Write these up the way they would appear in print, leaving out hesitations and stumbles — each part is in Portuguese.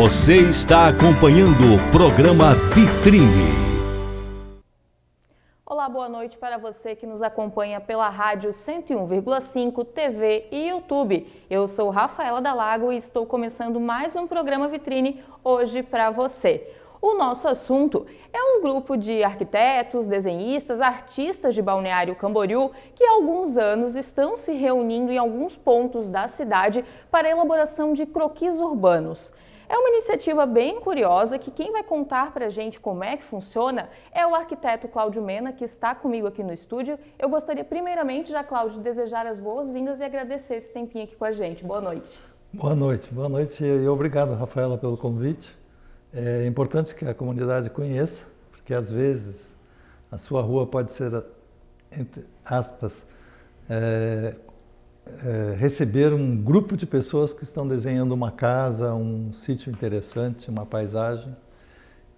Você está acompanhando o programa Vitrine. Olá, boa noite para você que nos acompanha pela rádio 101,5, TV e YouTube. Eu sou Rafaela Dalago e estou começando mais um programa Vitrine hoje para você. O nosso assunto é um grupo de arquitetos, desenhistas, artistas de Balneário Camboriú que há alguns anos estão se reunindo em alguns pontos da cidade para a elaboração de croquis urbanos. É uma iniciativa bem curiosa que quem vai contar para a gente como é que funciona é o arquiteto Cláudio Mena, que está comigo aqui no estúdio. Eu gostaria primeiramente, já Cláudio, de desejar as boas-vindas e agradecer esse tempinho aqui com a gente. Boa noite. Boa noite e obrigado, Rafaela, pelo convite. É importante que a comunidade conheça, porque às vezes a sua rua pode ser, entre aspas, receber um grupo de pessoas que estão desenhando uma casa, um sítio interessante, uma paisagem.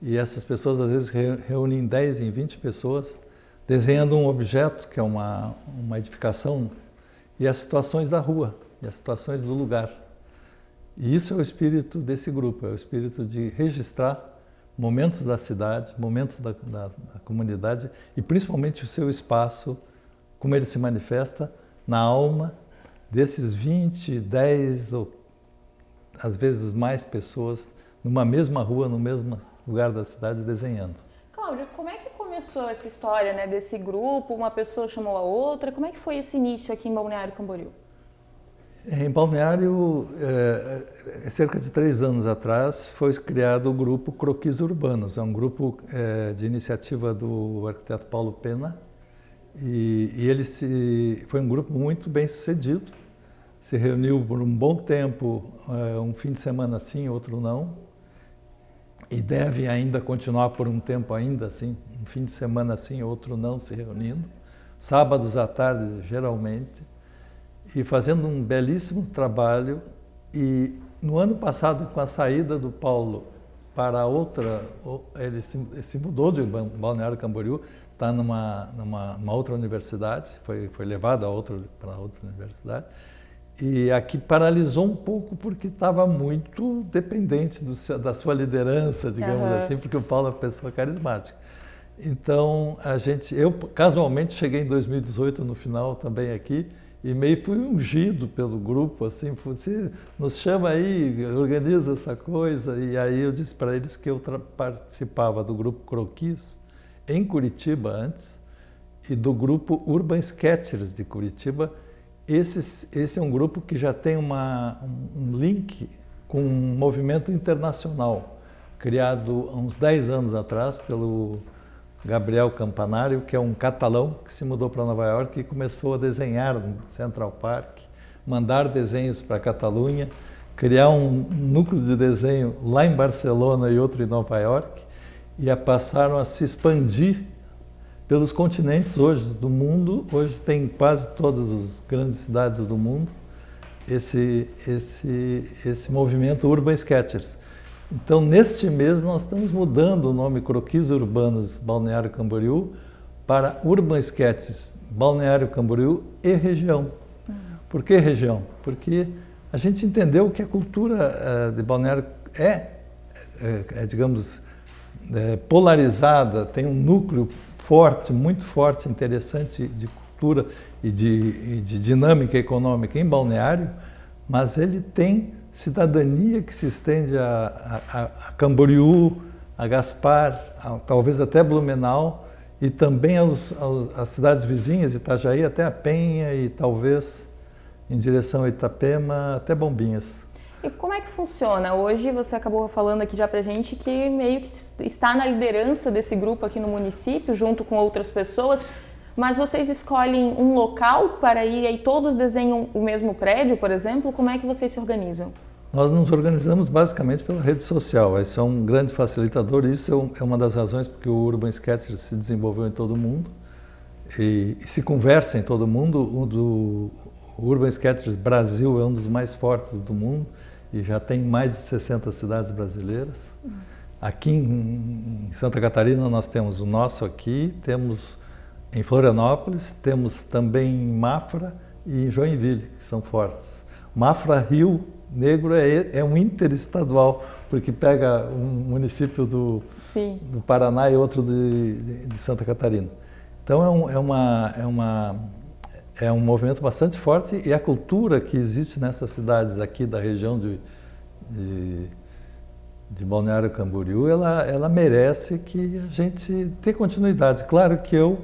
E essas pessoas às vezes reúnem 10 em 20 pessoas desenhando um objeto, que é uma edificação, e as situações da rua, e as situações do lugar. E isso é o espírito desse grupo, é o espírito de registrar momentos da cidade, momentos da comunidade e principalmente o seu espaço, como ele se manifesta na alma desses 20, 10 ou às vezes mais pessoas numa mesma rua, no mesmo lugar da cidade desenhando. Cláudio, como é que começou essa história, né, desse grupo? Uma pessoa chamou a outra, como é que foi esse início aqui em Balneário Camboriú? Em Balneário, cerca de 3 anos atrás, foi criado o grupo Croquis Urbanos. É um grupo de iniciativa do arquiteto Paulo Pena e ele foi um grupo muito bem sucedido. Se reuniu por um bom tempo, um fim de semana sim, outro não, e deve ainda continuar por um tempo ainda assim, um fim de semana sim, outro não, se reunindo, sábados à tarde geralmente, e fazendo um belíssimo trabalho. E no ano passado, com a saída do Paulo para outra, ele se mudou de Balneário Camboriú, está numa outra universidade, foi levado para outra universidade, e aqui paralisou um pouco porque estava muito dependente da sua liderança, digamos assim, porque o Paulo é uma pessoa carismática. Então, eu casualmente cheguei em 2018 no final também aqui, e meio fui ungido pelo grupo, assim, você nos chama aí, organiza essa coisa. E aí eu disse para eles que eu participava do grupo Croquis em Curitiba antes e do grupo Urban Sketchers de Curitiba. Esse é um grupo que já tem um link com um movimento internacional, criado há uns 10 anos atrás pelo Gabriel Campanário, que é um catalão que se mudou para Nova York e começou a desenhar no Central Park, mandar desenhos para a Catalunha, criar um núcleo de desenho lá em Barcelona e outro em Nova York, e passaram a se expandir pelos continentes hoje do mundo. Hoje tem quase todas as grandes cidades do mundo esse movimento Urban Sketchers. Então, neste mês, nós estamos mudando o nome Croquis Urbanos Balneário Camboriú para Urban Sketches Balneário Camboriú e região. Por que região? Porque a gente entendeu que a cultura de Balneário digamos, polarizada, tem um núcleo forte, muito forte, interessante de cultura e de dinâmica econômica em Balneário, mas ele tem cidadania que se estende a Camboriú, a Gaspar, talvez até Blumenau, e também às cidades vizinhas, Itajaí até a Penha e talvez em direção a Itapema até Bombinhas. E como é que funciona? Hoje você acabou falando aqui já pra gente que meio que está na liderança desse grupo aqui no município, junto com outras pessoas. Mas vocês escolhem um local para ir e todos desenham o mesmo prédio, por exemplo? Como é que vocês se organizam? Nós nos organizamos basicamente pela rede social. Isso é um grande facilitador. Isso é uma das razões porque o Urban Sketchers se desenvolveu em todo mundo e se conversa em todo mundo. O Urban Sketchers Brasil é um dos mais fortes do mundo e já tem mais de 60 cidades brasileiras. Aqui em Santa Catarina nós temos o nosso aqui, temos em Florianópolis, temos também em Mafra e em Joinville, que são fortes. Mafra Rio negro é um interestadual, porque pega um município do Paraná e outro de Santa Catarina. Então é um movimento bastante forte, e a cultura que existe nessas cidades aqui da região de Balneário Camboriú, ela merece que a gente tenha continuidade. Claro que eu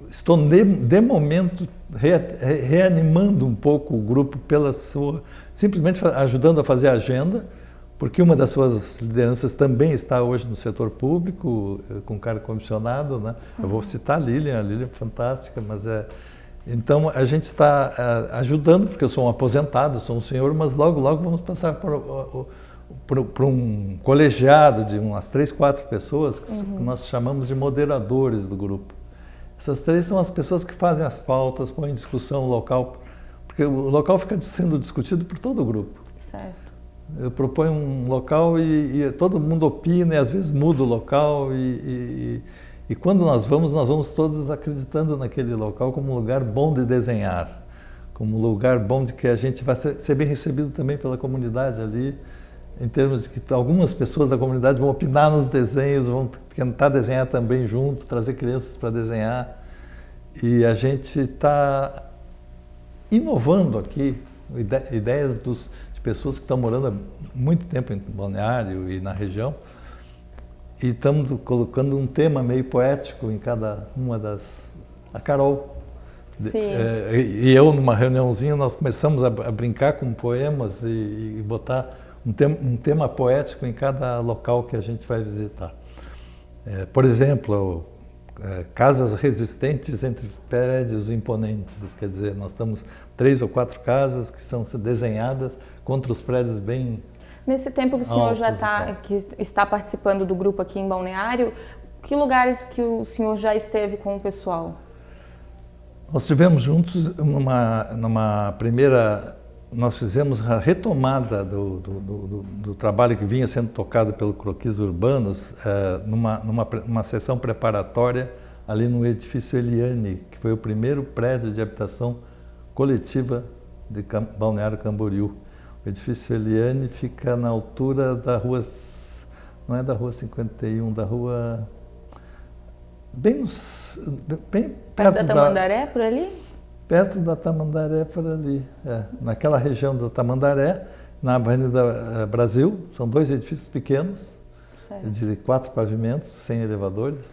estou, de momento, reanimando um pouco o grupo simplesmente ajudando a fazer a agenda, porque uma das suas lideranças também está hoje no setor público, com cargo comissionado, né? Eu vou citar a Lilian é fantástica, mas então a gente está ajudando, porque eu sou um aposentado, sou um senhor, mas logo vamos passar por um colegiado de umas 3, 4 pessoas, que nós chamamos de moderadores do grupo. Essas 3 são as pessoas que fazem as pautas, põem em discussão o local, porque o local fica sendo discutido por todo o grupo. Certo. Eu proponho um local e todo mundo opina, e às vezes muda o local, e quando nós vamos todos acreditando naquele local como um lugar bom de desenhar, como um lugar bom de que a gente vai ser bem recebido também pela comunidade ali, em termos de que algumas pessoas da comunidade vão opinar nos desenhos, vão tentar desenhar também junto, trazer crianças para desenhar. E a gente está inovando aqui ideias de pessoas que estão morando há muito tempo em Balneário e na região, e estamos colocando um tema meio poético em cada uma das... A Carol. Sim. E eu, numa reuniãozinha, nós começamos a brincar com poemas e botar um tema poético em cada local que a gente vai visitar. Por exemplo, casas resistentes entre prédios imponentes. Quer dizer, nós temos 3 ou 4 casas que são desenhadas contra os prédios bem... Nesse tempo que o senhor que está participando do grupo aqui em Balneário, que lugares que o senhor já esteve com o pessoal? Nós estivemos juntos numa primeira... Nós fizemos a retomada do trabalho que vinha sendo tocado pelo Croquis Urbanos, numa sessão preparatória ali no edifício Eliane, que foi o primeiro prédio de habitação coletiva de Balneário Camboriú. O edifício Eliane fica na altura da rua, não é da rua 51, da rua... bem perto da Tamandaré, por ali? Perto da Tamandaré, por ali. Naquela região da Tamandaré, na Avenida Brasil, são 2 edifícios pequenos, certo, de 4 pavimentos, sem elevadores,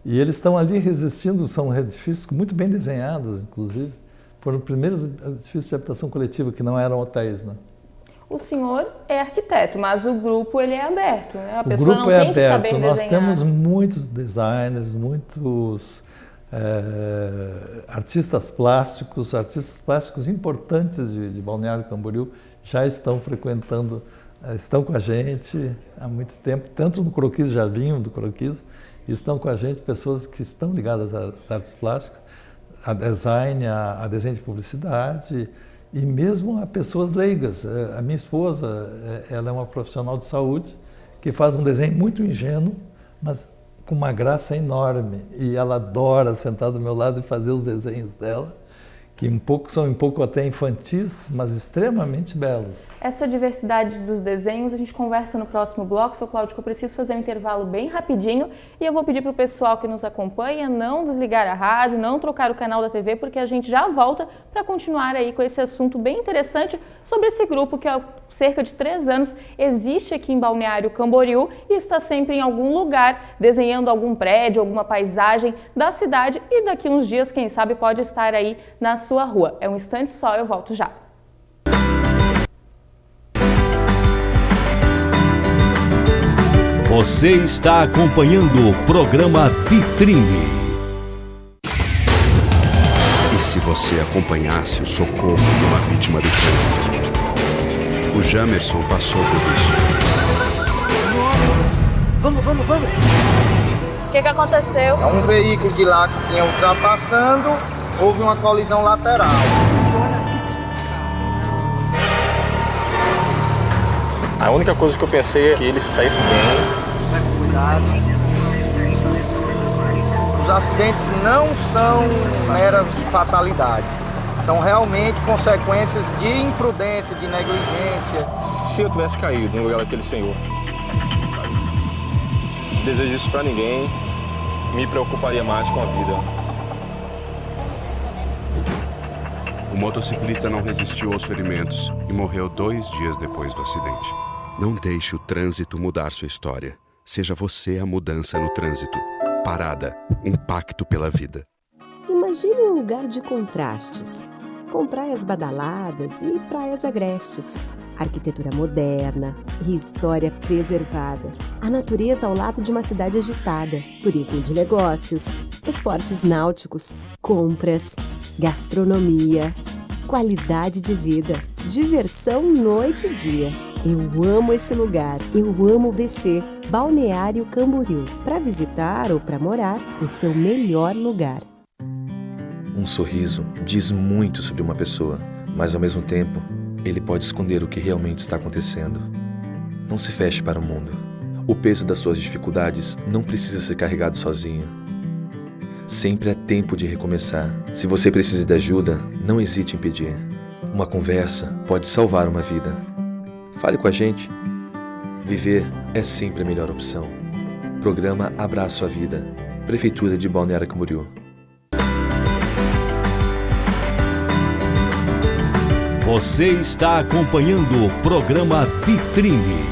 e eles estão ali resistindo, são edifícios muito bem desenhados, inclusive. Foram os primeiros edifícios de habitação coletiva, que não eram hotéis, né? O senhor é arquiteto, mas o grupo ele é aberto, né? A pessoa o grupo não tem aberto. Que saber Nós desenhar. temos muitos designers, muitos artistas plásticos importantes de Balneário Camboriú já estão frequentando, estão com a gente há muito tempo, tanto no Croquis, já vinham do Croquis, e estão com a gente pessoas que estão ligadas às artes plásticas, a design, a desenho de publicidade, e mesmo a pessoas leigas. A minha esposa, ela é uma profissional de saúde que faz um desenho muito ingênuo, mas com uma graça enorme, e ela adora sentar do meu lado e fazer os desenhos dela, que são um pouco até infantis, mas extremamente belos. Essa diversidade dos desenhos a gente conversa no próximo bloco. Seu Cláudio, que eu preciso fazer um intervalo bem rapidinho, e eu vou pedir para o pessoal que nos acompanha não desligar a rádio, não trocar o canal da TV, porque a gente já volta para continuar aí com esse assunto bem interessante sobre esse grupo que há cerca de 3 anos existe aqui em Balneário Camboriú e está sempre em algum lugar desenhando algum prédio, alguma paisagem da cidade, e daqui uns dias, quem sabe, pode estar aí na sua rua. É um instante só, eu volto já. Você está acompanhando o programa Vitrine. E se você acompanhasse o socorro de uma vítima do trânsito? O Jamerson passou por isso. Nossa! Vamos! O que aconteceu? É um veículo de lá que vinha ultrapassando, houve uma colisão lateral. Olha isso! A única coisa que eu pensei é que ele saísse bem. Vai com cuidado. Os acidentes não são meras fatalidades. São realmente consequências de imprudência, de negligência. Se eu tivesse caído no lugar daquele senhor, sabe? Não desejo isso pra ninguém, me preocuparia mais com a vida. O motociclista não resistiu aos ferimentos e morreu 2 dias depois do acidente. Não deixe o trânsito mudar sua história. Seja você a mudança no trânsito. Parada, um pacto pela vida. Imagine um lugar de contrastes, com praias badaladas e praias agrestes. Arquitetura moderna e história preservada. A natureza ao lado de uma cidade agitada. Turismo de negócios, esportes náuticos, compras, gastronomia, qualidade de vida, diversão noite e dia. Eu amo esse lugar. Eu amo o BC, Balneário Camboriú. Para visitar ou para morar, o seu melhor lugar. Um sorriso diz muito sobre uma pessoa, mas ao mesmo tempo, ele pode esconder o que realmente está acontecendo. Não se feche para o mundo. O peso das suas dificuldades não precisa ser carregado sozinho. Sempre é tempo de recomeçar. Se você precisa de ajuda, não hesite em pedir. Uma conversa pode salvar uma vida. Fale com a gente. Viver é sempre a melhor opção. Programa Abraço à Vida. Prefeitura de Balneário Camboriú. Você está acompanhando o programa Vitrine.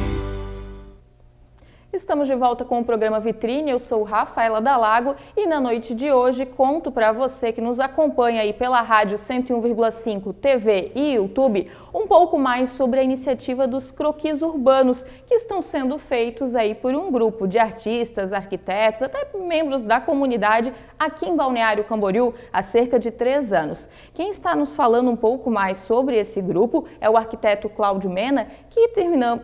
Estamos de volta com o programa Vitrine, eu sou Rafaela Dalago e na noite de hoje conto para você que nos acompanha aí pela rádio 101,5 TV e YouTube um pouco mais sobre a iniciativa dos croquis urbanos que estão sendo feitos aí por um grupo de artistas, arquitetos, até membros da comunidade aqui em Balneário Camboriú há cerca de 3 anos. Quem está nos falando um pouco mais sobre esse grupo é o arquiteto Cláudio Mena, que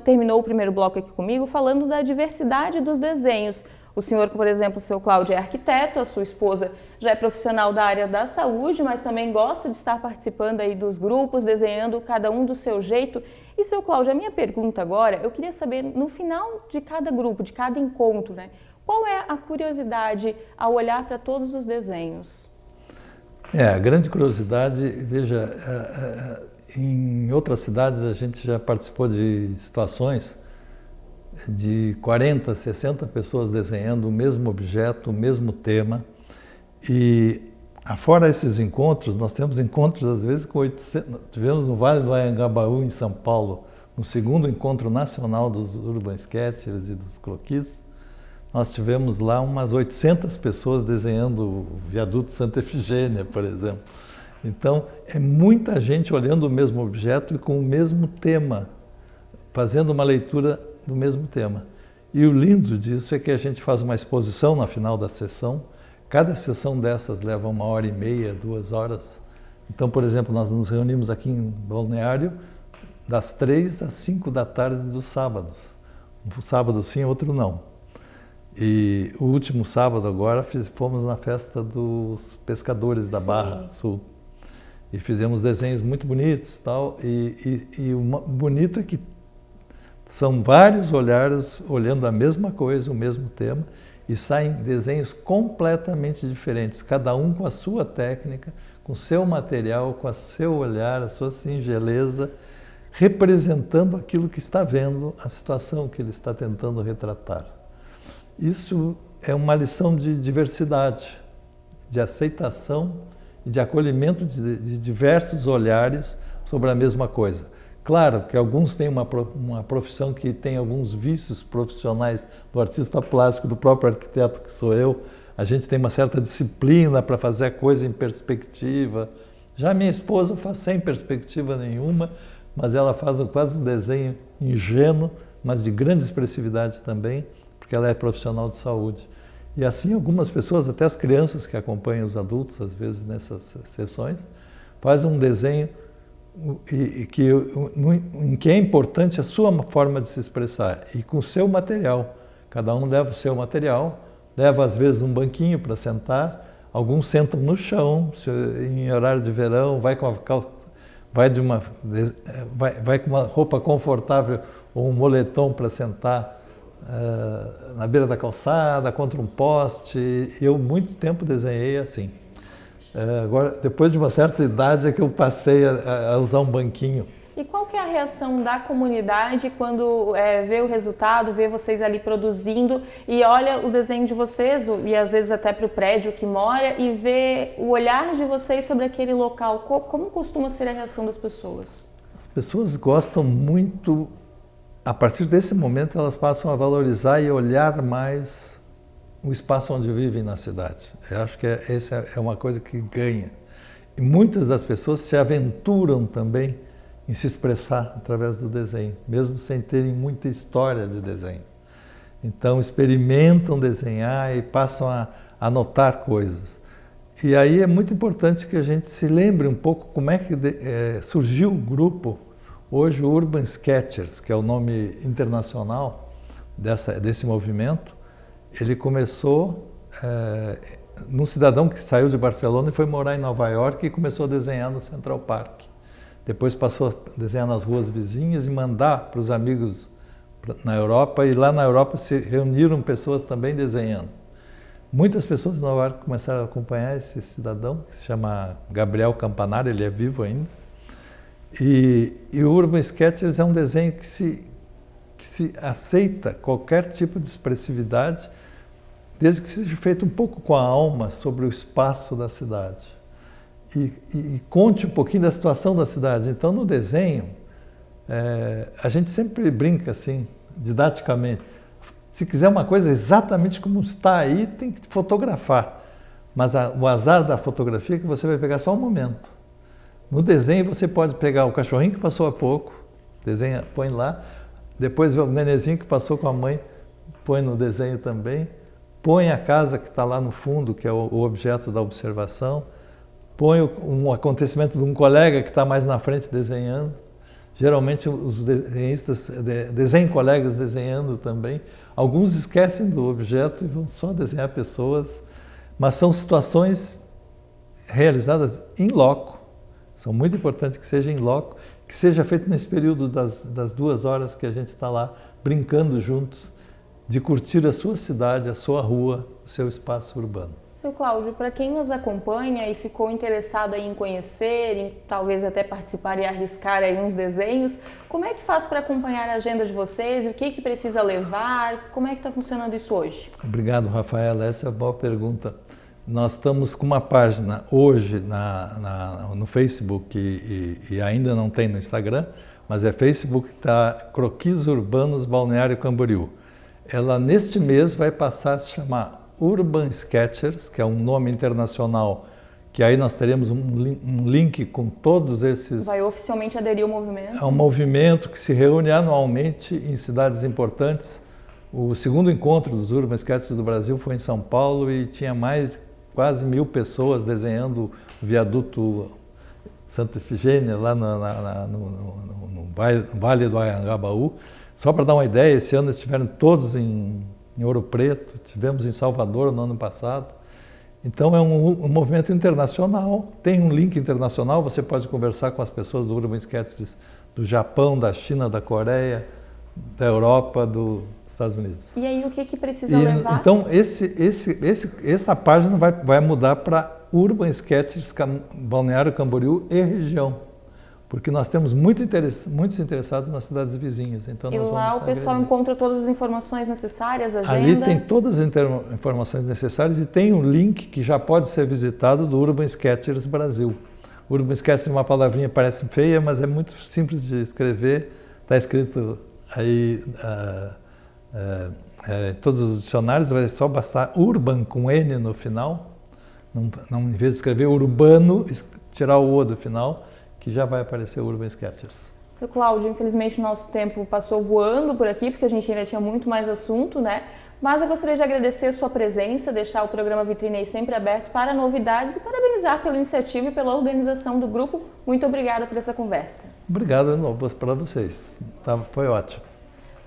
terminou o primeiro bloco aqui comigo falando da diversidade dos desenhos. O senhor, por exemplo, o seu Cláudio é arquiteto, a sua esposa já é profissional da área da saúde, mas também gosta de estar participando aí dos grupos, desenhando cada um do seu jeito. E, seu Cláudio, a minha pergunta agora, eu queria saber, no final de cada grupo, de cada encontro, né, qual é a curiosidade ao olhar para todos os desenhos? A grande curiosidade, veja, em outras cidades a gente já participou de situações de 40, 60 pessoas desenhando o mesmo objeto, o mesmo tema. E, afora esses encontros, nós temos encontros às vezes com 800... Tivemos no Vale do Anhangabaú, em São Paulo, no segundo encontro nacional dos Urban Sketchers e dos croquis. Nós tivemos lá umas 800 pessoas desenhando o viaduto Santa Efigênia, por exemplo. Então, é muita gente olhando o mesmo objeto e com o mesmo tema, fazendo uma leitura do mesmo tema. E o lindo disso é que a gente faz uma exposição na final da sessão. Cada sessão dessas leva 1h30, 2 horas. Então, por exemplo, nós nos reunimos aqui em Balneário das 3 às 5 da tarde dos sábados. Um sábado sim, outro não. E o último sábado agora fomos na festa dos pescadores da Barra Sul. E fizemos desenhos muito bonitos, tal. E o bonito é que são vários olhares olhando a mesma coisa, o mesmo tema, e saem desenhos completamente diferentes, cada um com a sua técnica, com o seu material, com o seu olhar, a sua singeleza, representando aquilo que está vendo, a situação que ele está tentando retratar. Isso é uma lição de diversidade, de aceitação e de acolhimento de diversos olhares sobre a mesma coisa. Claro que alguns têm uma profissão que tem alguns vícios profissionais do artista plástico, do próprio arquiteto que sou eu. A gente tem uma certa disciplina para fazer a coisa em perspectiva. Já minha esposa faz sem perspectiva nenhuma, mas ela faz quase um desenho ingênuo, mas de grande expressividade também, porque ela é profissional de saúde. E assim algumas pessoas, até as crianças que acompanham os adultos, às vezes nessas sessões, fazem um desenho em que é importante a sua forma de se expressar e com o seu material. Cada um leva o seu material, leva às vezes um banquinho para sentar, alguns sentam no chão, em horário de verão, vai com uma roupa confortável ou um moletom para sentar na beira da calçada, contra um poste. Eu muito tempo desenhei assim. Agora, depois de uma certa idade, é que eu passei a usar um banquinho. E qual que é a reação da comunidade quando vê o resultado, vê vocês ali produzindo e olha o desenho de vocês, e às vezes até para o prédio que mora, e vê o olhar de vocês sobre aquele local? Como costuma ser a reação das pessoas? As pessoas gostam muito, a partir desse momento elas passam a valorizar e olhar mais o espaço onde vivem na cidade. Eu acho que essa é uma coisa que ganha. E muitas das pessoas se aventuram também em se expressar através do desenho, mesmo sem terem muita história de desenho. Então experimentam desenhar e passam a notar coisas. E aí é muito importante que a gente se lembre um pouco como é que surgiu o grupo, hoje o Urban Sketchers, que é o nome internacional desse movimento. Ele começou num cidadão que saiu de Barcelona e foi morar em Nova York e começou a desenhar no Central Park. Depois passou a desenhar nas ruas vizinhas e mandar para os amigos na Europa, e lá na Europa se reuniram pessoas também desenhando. Muitas pessoas de Nova York começaram a acompanhar esse cidadão, que se chama Gabriel Campanaro, ele é vivo ainda. E o Urban Sketchers é um desenho que se aceita qualquer tipo de expressividade, desde que seja feito um pouco com a alma sobre o espaço da cidade. E conte um pouquinho da situação da cidade. Então, no desenho, a gente sempre brinca assim, didaticamente. Se quiser uma coisa exatamente como está aí, tem que fotografar. Mas o azar da fotografia é que você vai pegar só um momento. No desenho, você pode pegar o cachorrinho que passou há pouco, desenha, põe lá. Depois o nenenzinho que passou com a mãe, põe no desenho também. Põe a casa que está lá no fundo, que é o objeto da observação. Põe um acontecimento de um colega que está mais na frente desenhando. Geralmente os desenhistas desenham colegas desenhando também. Alguns esquecem do objeto e vão só desenhar pessoas. Mas são situações realizadas in loco. São muito importantes que seja in loco, que seja feito nesse período das 2 horas que a gente está lá brincando juntos, de curtir a sua cidade, a sua rua, o seu espaço urbano. Seu Cláudio, para quem nos acompanha e ficou interessado em conhecer, em talvez até participar e arriscar aí uns desenhos, como é que faz para acompanhar a agenda de vocês? O que precisa levar? Como é que está funcionando isso hoje? Obrigado, Rafaela. Essa é uma boa pergunta. Nós estamos com uma página hoje no Facebook e ainda não tem no Instagram, mas é Facebook, tá, Croquis Urbanos Balneário Camboriú. Ela neste mês vai passar a se chamar Urban Sketchers, que é um nome internacional, que aí nós teremos um link com todos esses... Vai oficialmente aderir ao movimento? É um movimento que se reúne anualmente em cidades importantes. O segundo encontro dos Urban Sketchers do Brasil foi em São Paulo e tinha quase 1000 pessoas desenhando o viaduto Santa Efigênia, lá no Vale do Anhangabaú. Só para dar uma ideia, esse ano estiveram todos em Ouro Preto, tivemos em Salvador no ano passado. Então é um movimento internacional, tem um link internacional, você pode conversar com as pessoas do Urban Sketchers do Japão, da China, da Coreia, da Europa, dos Estados Unidos. E aí o que precisa levar? Então essa página vai mudar para Urban Sketchers Balneário Camboriú e região. Porque nós temos muitos interessados nas cidades vizinhas. Então e lá o pessoal encontra todas as informações necessárias, agenda? Ali tem todas as informações necessárias e tem um link que já pode ser visitado do Urban Sketchers Brasil. Urban Sketchers é uma palavrinha, parece feia, mas é muito simples de escrever. Está escrito aí todos os dicionários, vai só bastar urban com N no final. Não, em vez de escrever urbano, tirar o O do final, que já vai aparecer o Urban Sketchers. Cláudio, infelizmente o nosso tempo passou voando por aqui, porque a gente ainda tinha muito mais assunto, né? Mas eu gostaria de agradecer a sua presença, deixar o programa Vitrine aí sempre aberto para novidades e parabenizar pela iniciativa e pela organização do grupo. Muito obrigada por essa conversa. Obrigado de novo para vocês. Foi ótimo.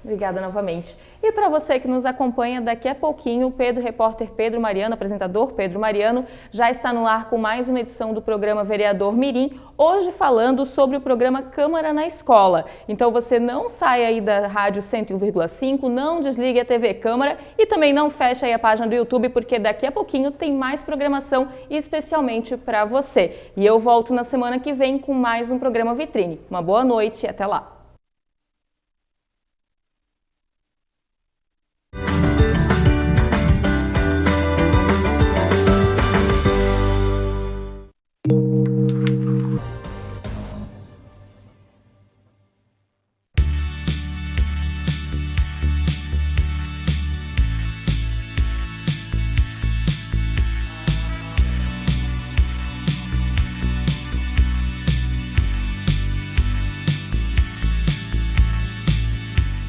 Obrigada novamente. E para você que nos acompanha, daqui a pouquinho, o repórter Pedro Mariano, apresentador Pedro Mariano, já está no ar com mais uma edição do programa Vereador Mirim, hoje falando sobre o programa Câmara na Escola. Então você não sai aí da rádio 101,5, não desligue a TV Câmara e também não feche aí a página do YouTube, porque daqui a pouquinho tem mais programação especialmente para você. E eu volto na semana que vem com mais um programa Vitrine. Uma boa noite e até lá.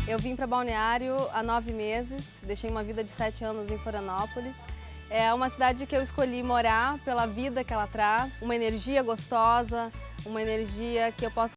Eu vim para Balneário há 9 meses, deixei uma vida de 7 anos em Florianópolis. É uma cidade que eu escolhi morar pela vida que ela traz, uma energia gostosa, uma energia que eu posso